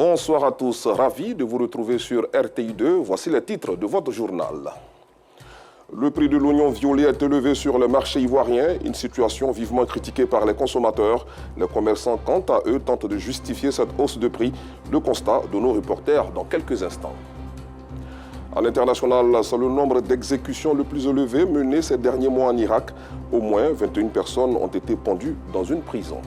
Bonsoir à tous, ravi de vous retrouver sur RTI2. Voici les titres de votre journal. Le prix de l'oignon violet est élevé sur le marché ivoirien, une situation vivement critiquée par les consommateurs. Les commerçants, quant à eux, tentent de justifier cette hausse de prix. Le constat de nos reporters dans quelques instants. À l'international, c'est le nombre d'exécutions le plus élevé mené ces derniers mois en Irak. Au moins 21 personnes ont été pendues dans une prison.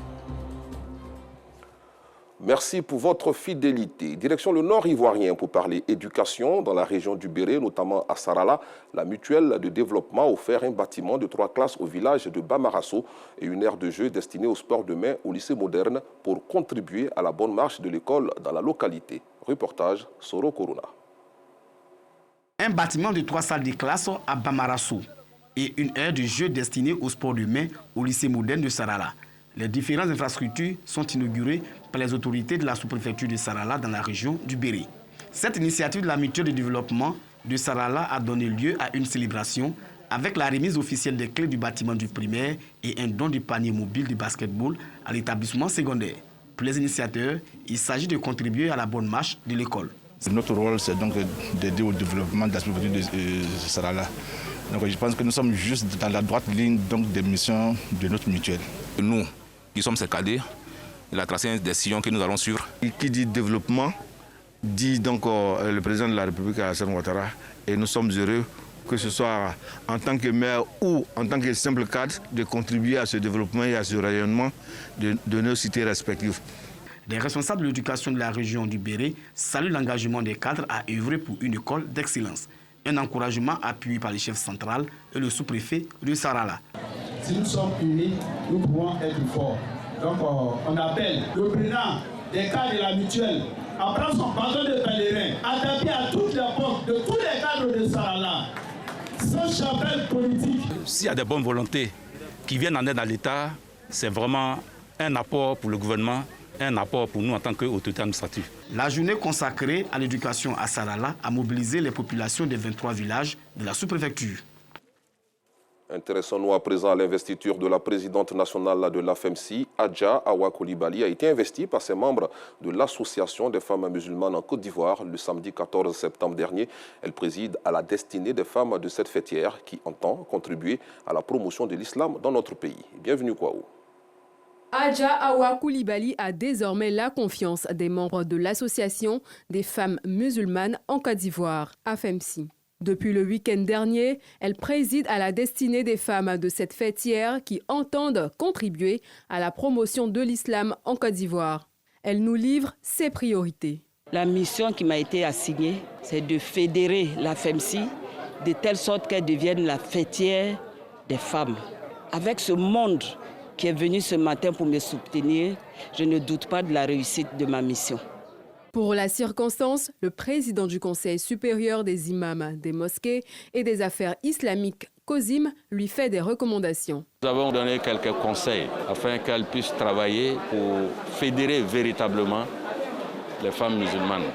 Merci pour votre fidélité. Direction le nord ivoirien pour parler éducation dans la région du Béré, notamment à Sarala. La mutuelle de développement a offert un bâtiment de 3 classes au village de Bamarasso et une aire de jeu destinée au sport de main au lycée moderne pour contribuer à la bonne marche de l'école dans la localité. Reportage Soro Corona. Un bâtiment de 3 salles de classe à Bamarasso et une aire de jeu destinée au sport de main au lycée moderne de Sarala. Les différentes infrastructures sont inaugurées par les autorités de la sous-préfecture de Sarala dans la région du Béré. Cette initiative de la mutuelle de développement de Sarala a donné lieu à une célébration avec la remise officielle des clés du bâtiment du primaire et un don de panier mobile de basketball à l'établissement secondaire. Pour les initiateurs, il s'agit de contribuer à la bonne marche de l'école. Notre rôle, c'est donc d'aider au développement de la sous-préfecture de Sarala. Donc, je pense que nous sommes juste dans la droite ligne donc, des missions de notre mutuelle. Nous, qui sommes ces cadets, il a tracé des sillons que nous allons suivre. Qui dit développement, dit donc le président de la République, Alassane Ouattara, et nous sommes heureux que ce soit en tant que maire ou en tant que simple cadre, de contribuer à ce développement et à ce rayonnement de nos cités respectives. Les responsables de l'éducation de la région du Béré saluent l'engagement des cadres à œuvrer pour une école d'excellence. Un encouragement appuyé par le chef central et le sous-préfet de Sarala. Si nous sommes unis, nous pouvons être forts. Donc on appelle le président des cadres de la mutuelle à prendre son bâton de pèlerin, à taper à toutes les portes de tous les cadres de Sarala, sans chapelle politique. S'il y a des bonnes volontés qui viennent en aide à l'État, c'est vraiment un apport pour le gouvernement, un apport pour nous en tant qu'autorité administrative. La journée consacrée à l'éducation à Sarala a mobilisé les populations des 23 villages de la sous-préfecture. Intéressons-nous à présent à l'investiture de la présidente nationale de l'AFEMSI, Adja Awa Coulibaly, a été investie par ses membres de l'Association des femmes musulmanes en Côte d'Ivoire le samedi 14 septembre dernier. Elle préside à la destinée des femmes de cette fêtière qui entend contribuer à la promotion de l'islam dans notre pays. Bienvenue Kouaou. Adja Awa Coulibaly a désormais la confiance des membres de l'Association des femmes musulmanes en Côte d'Ivoire, AFEMSI. Depuis le week-end dernier, elle préside à la destinée des femmes de cette fêtière qui entendent contribuer à la promotion de l'islam en Côte d'Ivoire. Elle nous livre ses priorités. La mission qui m'a été assignée, c'est de fédérer la FEMSI de telle sorte qu'elle devienne la fêtière des femmes. Avec ce monde qui est venu ce matin pour me soutenir, je ne doute pas de la réussite de ma mission. Pour la circonstance, le président du Conseil supérieur des imams des mosquées et des affaires islamiques, COSIM, lui fait des recommandations. Nous avons donné quelques conseils afin qu'elle puisse travailler pour fédérer véritablement les femmes musulmanes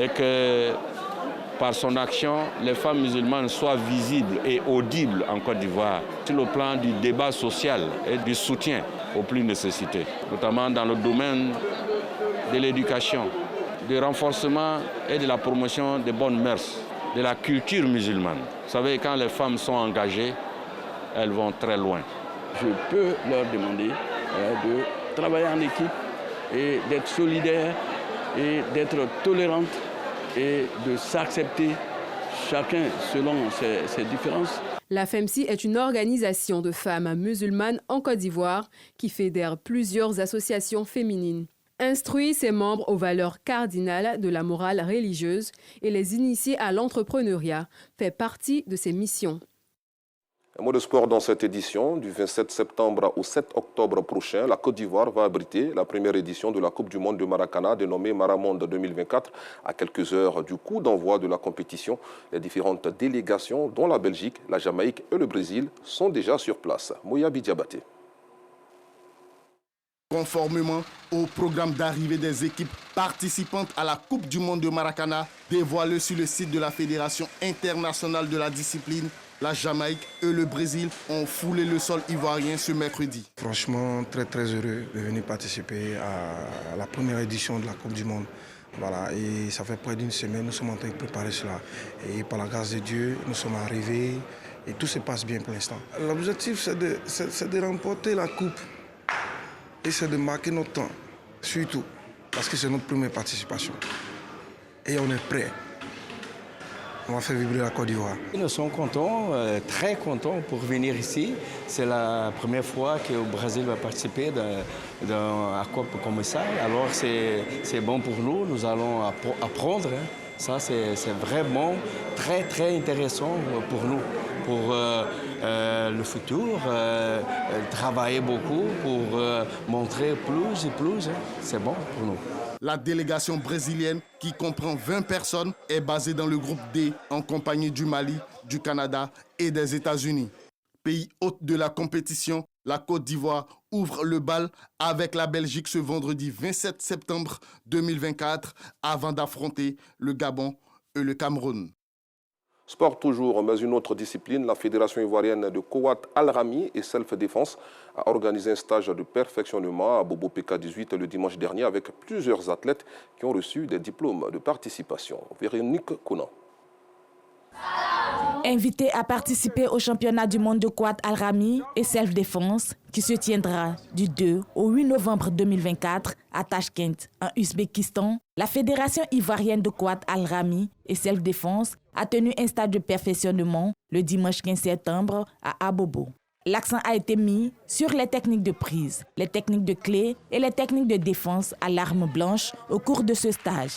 et que par son action, les femmes musulmanes soient visibles et audibles en Côte d'Ivoire sur le plan du débat social et du soutien aux plus nécessités, notamment dans le domaine de l'éducation, du renforcement et de la promotion des bonnes mœurs, de la culture musulmane. Vous savez, quand les femmes sont engagées, elles vont très loin. Je peux leur demander de travailler en équipe et d'être solidaires et d'être tolérantes et de s'accepter chacun selon ses différences. La FEMSI est une organisation de femmes musulmanes en Côte d'Ivoire qui fédère plusieurs associations féminines. Instruit ses membres aux valeurs cardinales de la morale religieuse et les initier à l'entrepreneuriat fait partie de ses missions. Un mot de sport dans cette édition. Du 27 septembre au 7 octobre prochain, la Côte d'Ivoire va abriter la première édition de la Coupe du monde de Maracana, dénommée Maramonde 2024. À quelques heures du coup d'envoi de la compétition, les différentes délégations, dont la Belgique, la Jamaïque et le Brésil, sont déjà sur place. Moyabi Diabaté. Conformément au programme d'arrivée des équipes participantes à la Coupe du monde de Maracana, dévoilé sur le site de la Fédération internationale de la discipline, La Jamaïque et le Brésil ont foulé le sol ivoirien ce mercredi. Franchement, très heureux de venir participer à la première édition de la Coupe du Monde. Voilà, et ça fait près d'une semaine, nous sommes en train de préparer cela. Et par la grâce de Dieu, nous sommes arrivés et tout se passe bien pour l'instant. L'objectif, c'est de remporter la Coupe et c'est de marquer notre temps, surtout, parce que c'est notre première participation. Et on est prêts. On va faire vibrer la Côte d'Ivoire. Nous sommes contents, très contents pour venir ici. C'est la première fois que le Brésil va participer à Coupe comme ça. Alors c'est bon pour nous, nous allons apprendre. Ça c'est vraiment très intéressant pour nous, pour le futur, travailler beaucoup pour montrer plus et plus. C'est bon pour nous. La délégation brésilienne, qui comprend 20 personnes, est basée dans le groupe D en compagnie du Mali, du Canada et des États-Unis. Pays hôte de la compétition, la Côte d'Ivoire ouvre le bal avec la Belgique ce vendredi 27 septembre 2024 avant d'affronter le Gabon et le Cameroun. Sport toujours, mais une autre discipline, la Fédération ivoirienne de Kowat Al-Rami et Self-Défense a organisé un stage de perfectionnement à Bobo PK18 le dimanche dernier avec plusieurs athlètes qui ont reçu des diplômes de participation. Véronique Conan. Invité à participer au championnat du monde de Kowat Al-Rami et Self-Défense qui se tiendra du 2 au 8 novembre 2024 à Tachkent, en Ouzbékistan, la Fédération ivoirienne de Kowat Al-Rami et Self-Défense a tenu un stage de perfectionnement le dimanche 15 septembre à Abobo. L'accent a été mis sur les techniques de prise, les techniques de clé et les techniques de défense à l'arme blanche au cours de ce stage.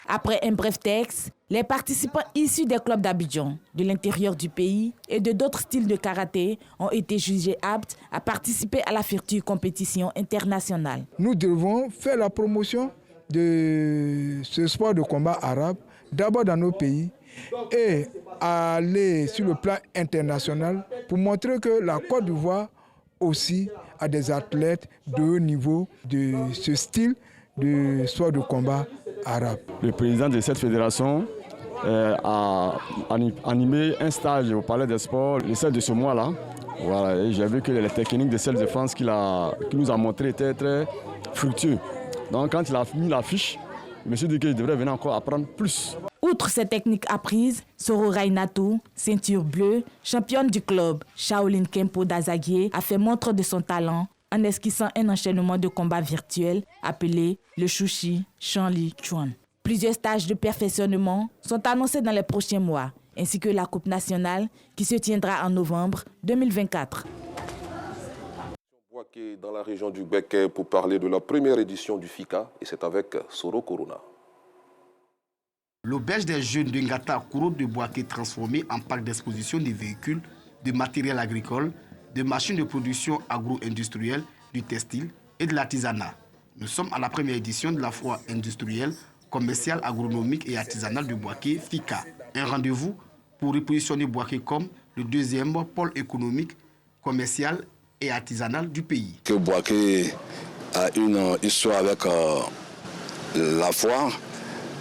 Après un bref texte, les participants issus des clubs d'Abidjan, de l'intérieur du pays et de d'autres styles de karaté ont été jugés aptes à participer à la future compétition internationale. Nous devons faire la promotion de ce sport de combat arabe, d'abord dans nos pays, et aller sur le plan international pour montrer que la Côte d'Ivoire aussi a des athlètes de haut niveau de ce style de sport de combat arabe. Le président de cette fédération a animé un stage au Palais des Sports le 7 de ce mois-là. Voilà, et j'ai vu que les techniques de self-défense qu'il nous a montrées étaient très fructueuses. Donc quand il a mis la fiche, je me suis dit que je devrais venir encore apprendre plus. Outre ces techniques apprises, Soro Rainatou, ceinture bleue, championne du club Shaolin Kempo d'Azaguié, a fait montre de son talent en esquissant un enchaînement de combats virtuels appelé le Shushi Shanli Chuan. Plusieurs stages de perfectionnement sont annoncés dans les prochains mois, ainsi que la Coupe nationale qui se tiendra en novembre 2024. Dans la région du Béké pour parler de la première édition du FICA, et c'est avec Soro Corona. L'auberge des jeunes de Ngata Kouro de Boaké transformée en parc d'exposition des véhicules, de matériel agricole, de machines de production agro-industrielle, du textile et de l'artisanat. Nous sommes à la première édition de la foire industrielle, commerciale, agronomique et artisanale de Boaké, FICA. Un rendez-vous pour repositionner Boaké comme le deuxième pôle économique, commercial et artisanal du pays. Que Boaké a une histoire avec la foire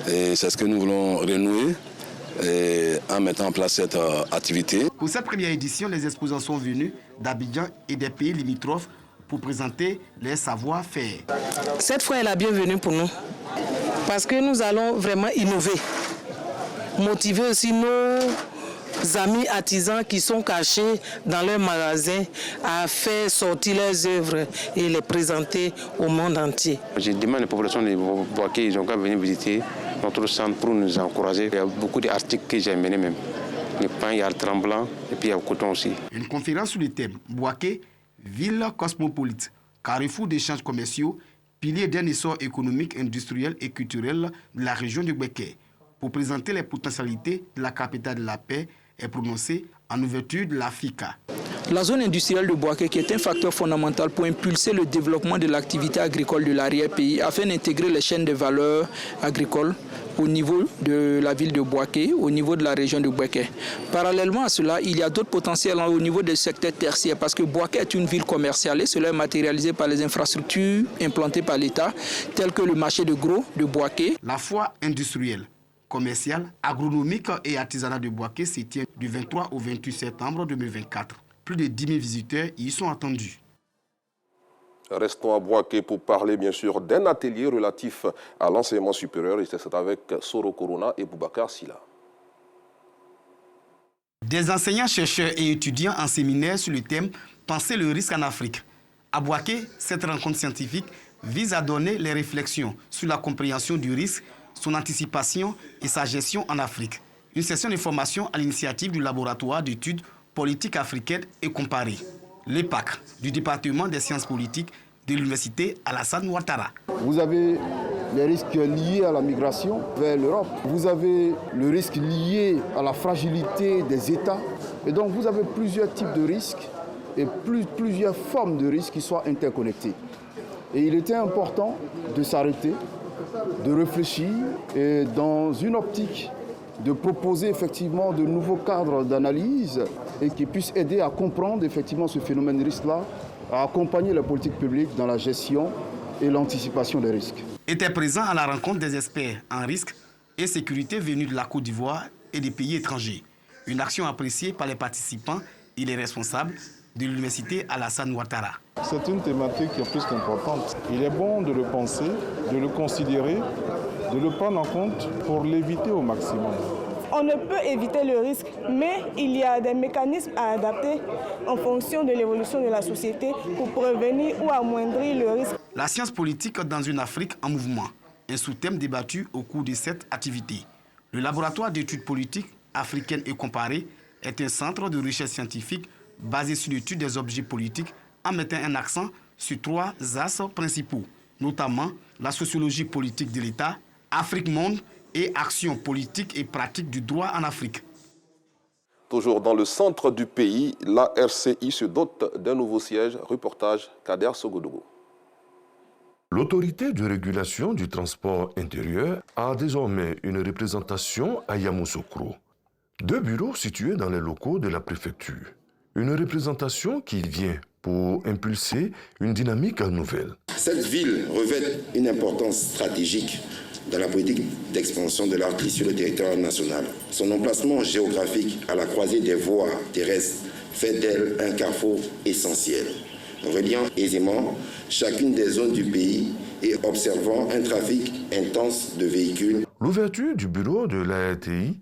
et c'est ce que nous voulons renouer en mettant en place cette activité. Pour cette première édition, les exposants sont venus d'Abidjan et des pays limitrophes pour présenter les savoir-faire. Cette fois est la bienvenue pour nous parce que nous allons vraiment innover, motiver aussi nos amis artisans qui sont cachés dans leurs magasins à faire sortir leurs œuvres et les présenter au monde entier. Je demande aux populations de Boaké, ils ont qu'à venir visiter notre centre pour nous encourager. Il y a beaucoup d'articles que j'ai amenés même. Le pain, il y a le tremblant et puis il y a le coton aussi. Une conférence sur le thème Boaké, ville cosmopolite, carrefour d'échanges commerciaux, pilier d'un essor économique, industriel et culturel de la région du Béké. Pour présenter les potentialités de la capitale de la paix, est prononcée en ouverture de la FICA. La zone industrielle de Boaké, qui est un facteur fondamental pour impulser le développement de l'activité agricole de l'arrière-pays, afin d'intégrer les chaînes de valeur agricoles au niveau de la ville de Boaké, au niveau de la région de Boaké. Parallèlement à cela, il y a d'autres potentiels au niveau des secteurs tertiaires, parce que Boaké est une ville commerciale et cela est matérialisé par les infrastructures implantées par l'État, telles que le marché de gros de Boaké. La foire industrielle commercial, agronomique et artisanal de Bouaké se tient du 23 au 28 septembre 2024. Plus de 10 000 visiteurs y sont attendus. Restons à Bouaké pour parler bien sûr d'un atelier relatif à l'enseignement supérieur. Et c'est avec Soro Corona et Boubacar Silla. Des enseignants, chercheurs et étudiants en séminaire sur le thème « Penser le risque en Afrique ». À Bouaké, cette rencontre scientifique vise à donner les réflexions sur la compréhension du risque, son anticipation et sa gestion en Afrique. Une session de formation à l'initiative du laboratoire d'études politiques africaines et comparées, l'EPAC, du département des sciences politiques de l'université Alassane Ouattara. Vous avez les risques liés à la migration vers l'Europe. Vous avez le risque lié à la fragilité des États. Et donc vous avez plusieurs types de risques et plusieurs formes de risques qui sont interconnectés. Et il était important de s'arrêter, de réfléchir et dans une optique de proposer effectivement de nouveaux cadres d'analyse et qui puissent aider à comprendre effectivement ce phénomène de risque-là, à accompagner la politique publique dans la gestion et l'anticipation des risques. Était présent à la rencontre des experts en risque et sécurité venus de la Côte d'Ivoire et des pays étrangers. Une action appréciée par les participants et les responsables de l'université Alassane Ouattara. C'est une thématique qui est plus qu'importante. Il est bon de le penser, de le considérer, de le prendre en compte pour l'éviter au maximum. On ne peut éviter le risque, mais il y a des mécanismes à adapter en fonction de l'évolution de la société pour prévenir ou amoindrir le risque. La science politique dans une Afrique en mouvement, un sous-thème débattu au cours de cette activité. Le laboratoire d'études politiques africaines et comparées est un centre de recherche scientifique basé sur l'étude des objets politiques en mettant un accent sur 3 axes principaux, notamment la sociologie politique de l'État, Afrique-Monde et action politique et pratique du droit en Afrique. Toujours dans le centre du pays, la RCI se dote d'un nouveau siège. Reportage Kader Sogodogo. L'autorité de régulation du transport intérieur a désormais une représentation à Yamoussoukro. 2 bureaux situés dans les locaux de la préfecture. Une représentation qui vient pour impulser une dynamique nouvelle. Cette ville revêt une importance stratégique dans la politique d'expansion de l'Arctique sur le territoire national. Son emplacement géographique à la croisée des voies terrestres fait d'elle un carrefour essentiel, reliant aisément chacune des zones du pays et observant un trafic intense de véhicules. L'ouverture du bureau de l'ARTI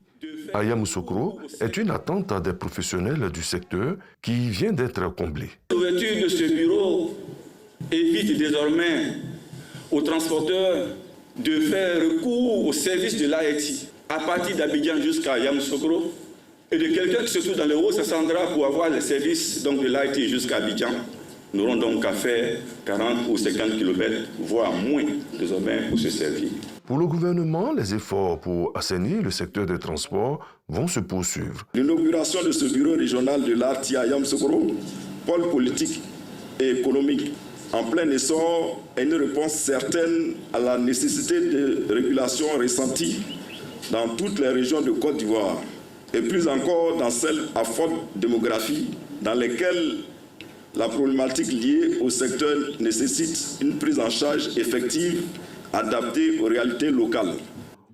à Yamoussoukro est une attente des professionnels du secteur qui vient d'être comblée. L'ouverture de ce bureau évite désormais aux transporteurs de faire recours au service de l'ARTI à partir d'Abidjan jusqu'à Yamoussoukro et de quelqu'un qui se trouve dans le haut se rendra pour avoir les services de l'ARTI jusqu'à Abidjan. Nous n'aurons donc qu'à faire 40 ou 50 km, voire moins désormais pour se servir. Pour le gouvernement, les efforts pour assainir le secteur des transports vont se poursuivre. L'inauguration de ce bureau régional de l'ARTI à Yamoussoukro, pôle politique et économique en plein essor, est une réponse certaine à la nécessité de régulation ressentie dans toutes les régions de Côte d'Ivoire et plus encore dans celles à forte démographie dans lesquelles la problématique liée au secteur nécessite une prise en charge effective adaptée aux réalités locales.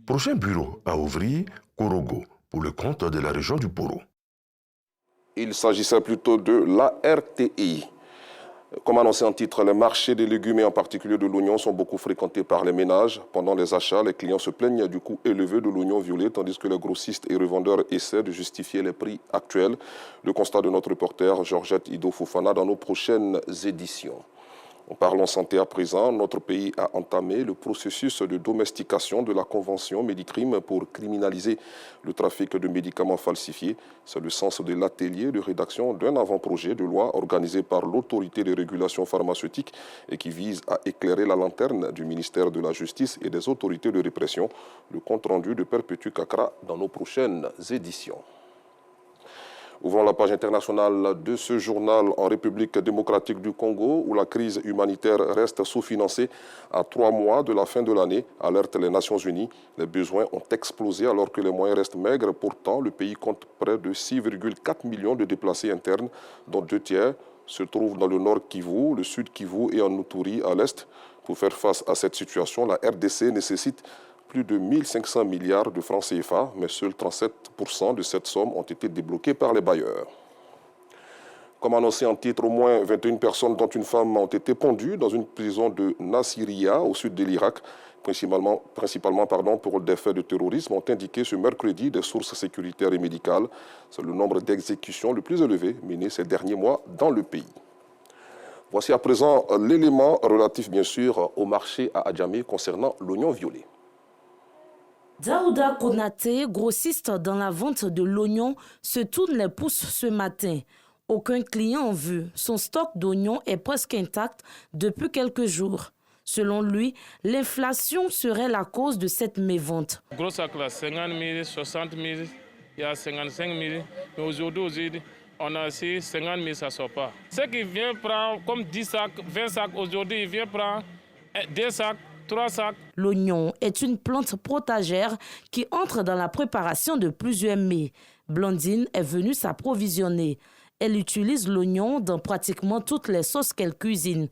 Prochain bureau à ouvrir, Korogo, pour le compte de la région du Poro. Il s'agissait plutôt de l'ARTI. Comme annoncé en titre, les marchés des légumes et en particulier de l'oignon sont beaucoup fréquentés par les ménages. Pendant les achats, les clients se plaignent du coût élevé de l'oignon violet, tandis que les grossistes et revendeurs essaient de justifier les prix actuels. Le constat de notre reporter Georgette Ido Fofana dans nos prochaines éditions. En parlant santé à présent, notre pays a entamé le processus de domestication de la Convention Médicrime pour criminaliser le trafic de médicaments falsifiés. C'est le sens de l'atelier de rédaction d'un avant-projet de loi organisé par l'autorité de régulation pharmaceutique et qui vise à éclairer la lanterne du ministère de la Justice et des autorités de répression. Le compte-rendu de Perpétue Kakra dans nos prochaines éditions. Ouvrons la page internationale de ce journal en République démocratique du Congo où la crise humanitaire reste sous-financée à 3 mois de la fin de l'année, alertent les Nations Unies. Les besoins ont explosé alors que les moyens restent maigres. Pourtant, le pays compte près de 6,4 millions de déplacés internes, dont 2 tiers se trouvent dans le nord Kivu, le sud Kivu et en Ituri à l'est. Pour faire face à cette situation, la RDC nécessite plus de 1500 milliards de francs CFA, mais seuls 37% de cette somme ont été débloqués par les bailleurs. Comme annoncé en titre, au moins 21 personnes, dont une femme, ont été pendues dans une prison de Nasiriyah, au sud de l'Irak, principalement pour des faits de terrorisme, ont indiqué ce mercredi des sources sécuritaires et médicales. C'est le nombre d'exécutions le plus élevé mené ces derniers mois dans le pays. Voici à présent l'élément relatif, bien sûr, au marché à Adjamé concernant l'oignon violet. Daouda Konaté, grossiste dans la vente de l'oignon, se tourne les pouces ce matin. Aucun client en vue. Son stock d'oignons est presque intact depuis quelques jours. Selon lui, l'inflation serait la cause de cette mévente. Gros sac là, 50 000, 60 000, il y a 55 000. Mais aujourd'hui, on a aussi 50 000, ça ne sort pas. Ceux qui viennent prendre comme 10 sacs, 20 sacs aujourd'hui, ils viennent prendre 2 sacs, 3 sacs. L'oignon est une plante protagère qui entre dans la préparation de plusieurs mets. Blandine est venue s'approvisionner. Elle utilise l'oignon dans pratiquement toutes les sauces qu'elle cuisine.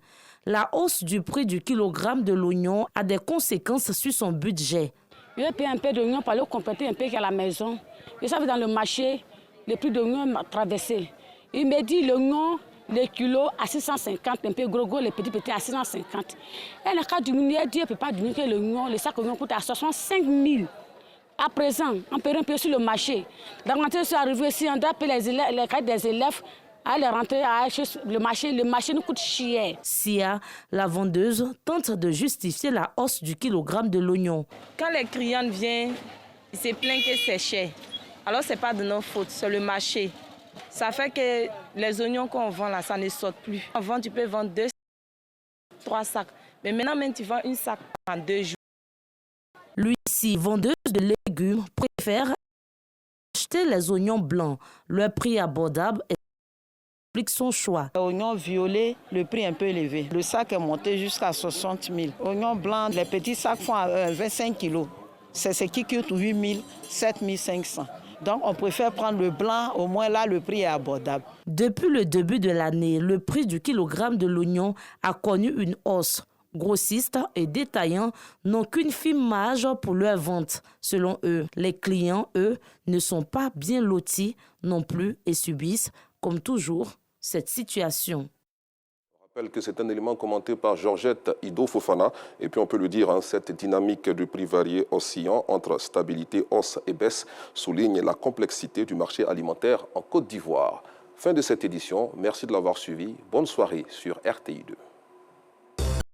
La hausse du prix du kilogramme de l'oignon a des conséquences sur son budget. Je vais payer un peu d'oignon pour aller compléter un peu à la maison. Je savais dans le marché, le prix de l'oignon m'a traversé. Il me dit l'oignon, le kilo à 650, un peu gros, les petits à 650. Et le cas diminuer, Dieu ne peut pas diminuer l'oignon. Le sac d'oignon coûte à 65 000. À présent, on peut un peu sur le marché. La rentrée, je suis arrivé ici, on doit payer les cahiers des élèves. À la rentrée, le marché nous coûte cher. Sia, la vendeuse, tente de justifier la hausse du kilogramme de l'oignon. Quand les clients viennent, ils se plaignent que c'est cher. Alors, ce n'est pas de notre faute, c'est le marché. Ça fait que les oignons qu'on vend là, ça ne sort plus. Avant, tu peux vendre 2, 3 sacs. Mais maintenant, même, tu vends une sac en 2 jours. Lucie, vendeuse de légumes, préfère acheter les oignons blancs. Leur prix abordable explique son choix. Oignons violets, le prix est un peu élevé. Le sac est monté jusqu'à 60 000. Oignons blancs, les petits sacs font 25 kilos. C'est ce qui coûte 8 000, 7 500. Donc on préfère prendre le blanc, au moins là le prix est abordable. Depuis le début de l'année, le prix du kilogramme de l'oignon a connu une hausse. Grossistes et détaillants n'ont qu'une fine marge pour leur vente. Selon eux, les clients, eux, ne sont pas bien lotis non plus et subissent, comme toujours, cette situation. Je rappelle que c'est un élément commenté par Georgette Ido Fofana. Et puis on peut le dire, cette dynamique de prix variés oscillant entre stabilité, hausse et baisse souligne la complexité du marché alimentaire en Côte d'Ivoire. Fin de cette édition. Merci de l'avoir suivi. Bonne soirée sur RTI2.